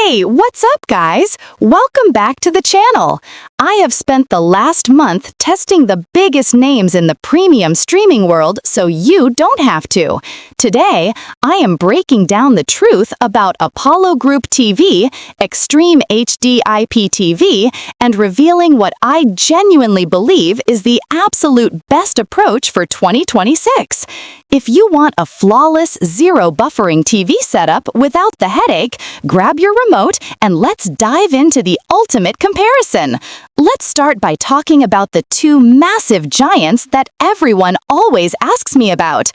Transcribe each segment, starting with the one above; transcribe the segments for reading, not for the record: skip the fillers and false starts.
Hey, what's up, guys? Welcome back to the channel. I have spent the last month testing the biggest names in the premium streaming world so you don't have to. Today, I am breaking down the truth about Apollo Group TV, Xtreme HD IPTV, and revealing what I genuinely believe is the absolute best approach for 2026. If you want a flawless, zero buffering TV setup without the headache, grab your remote and let's dive into the ultimate comparison. Let's start by talking about the two massive giants that everyone always asks me about.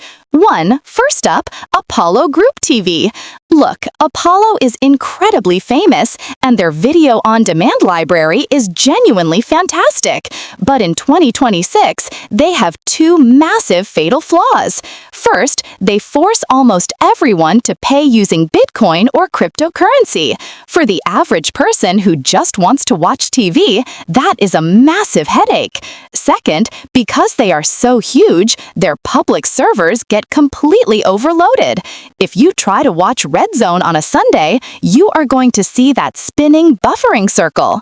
First up, Apollo Group TV. Look, Apollo is incredibly famous, and their video-on-demand library is genuinely fantastic. But in 2026, they have two massive fatal flaws. First, they force almost everyone to pay using Bitcoin or cryptocurrency. For the average person who just wants to watch TV, that is a massive headache. Second, because they are so huge, their public servers get completely overloaded. If you try to watch Red Zone on a Sunday, you are going to see that spinning buffering circle.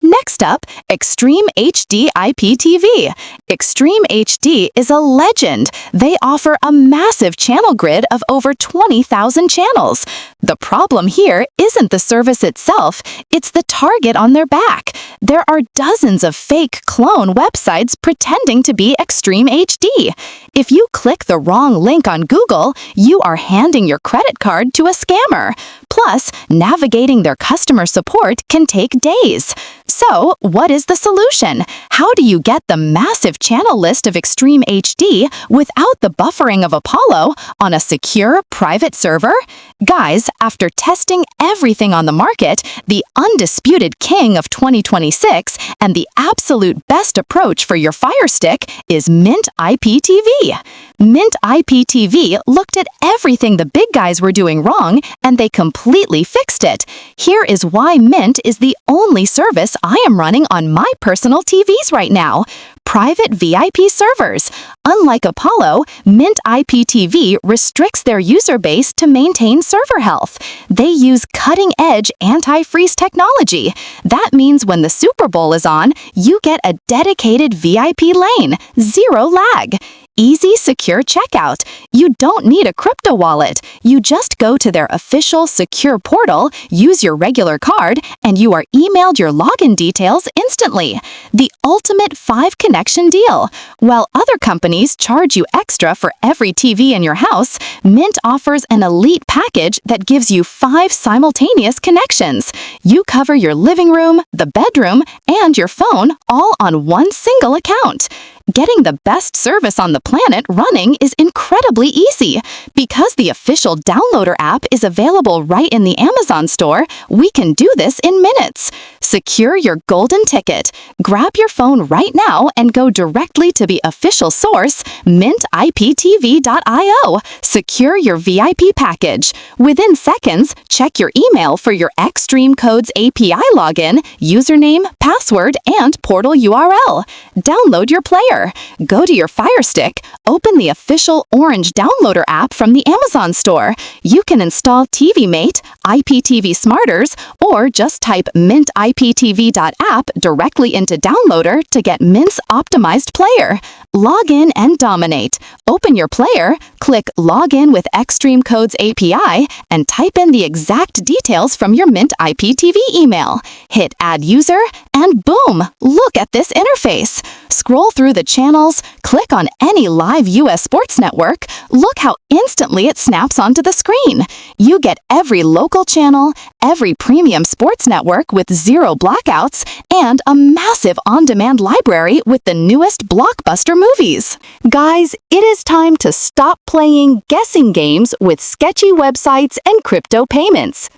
Next up, Xtreme HD IPTV. Xtreme HD is a legend. They offer a massive channel grid of over 20,000 channels. The problem here isn't the service itself, it's the target on their back. There are dozens of fake clone websites pretending to be Xtreme HD. If you click the wrong link on Google, you are handing your credit card to a scammer. Plus, navigating their customer support can take days. So, what is the solution? How do you get the massive channel list of Xtreme HD without the buffering of Apollo on a secure private server? Guys, after testing everything on the market, the undisputed king of 2026 and the absolute best approach for your Firestick is Mint IPTV. Mint IPTV looked at everything the big guys were doing wrong, and they completely fixed it. Here is why Mint is the only service I am running on my personal TVs right now. Private VIP servers. Unlike Apollo, Mint IPTV restricts their user base to maintain server health. They use cutting-edge anti-freeze technology. That means when the Super Bowl is on, you get a dedicated VIP lane, zero lag. Easy, secure checkout. You don't need a crypto wallet. You just go to their official secure portal, use your regular card, and you are emailed your login details instantly. The ultimate 5-connection deal. While other companies charge you extra for every TV in your house, Mint offers an elite package that gives you 5 simultaneous connections. You cover your living room, the bedroom, and your phone all on one single account. Getting the best service on the planet running is incredibly easy. Because the official downloader app is available right in the Amazon store, we can do this in minutes. Secure your golden ticket. Grab your phone right now and go directly to the official source, mintiptv.io. Secure your VIP package. Within seconds, check your email for your Xtreme Codes API login, username, password, and portal URL. Download your player. Go to your Firestick, open the official orange downloader app from the Amazon store. You can install TV Mate, IPTV Smarters, or just type mintiptv.app directly into Downloader to get Mint's optimized player. Log in and dominate. Open your player, click Login with Xtreme Codes API, and type in the exact details from your Mint IPTV email. Hit Add User, and boom! Look at this interface. Scroll through the channels, click on any live US sports network. Look how instantly it snaps onto the screen. You get every local channel, every premium sports network with zero blackouts, and a massive on-demand library with the newest blockbuster movies. Guys, it is time to stop playing guessing games with sketchy websites and crypto payments.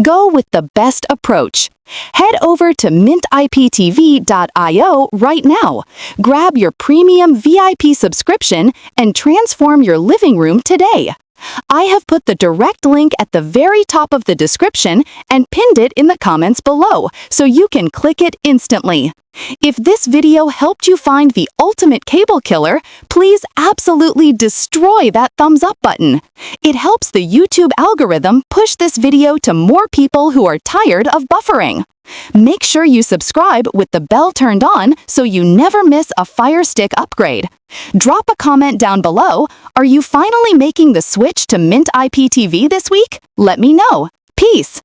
Go with the best approach. Head over to mintiptv.io right now. Grab your premium VIP subscription and transform your living room today. I have put the direct link at the very top of the description and pinned it in the comments below, so you can click it instantly. If this video helped you find the ultimate cable killer, please absolutely destroy that thumbs up button. It helps the YouTube algorithm push this video to more people who are tired of buffering. Make sure you subscribe with the bell turned on so you never miss a Firestick upgrade. Drop a comment down below. Are you finally making the switch to Mint IPTV this week? Let me know. Peace!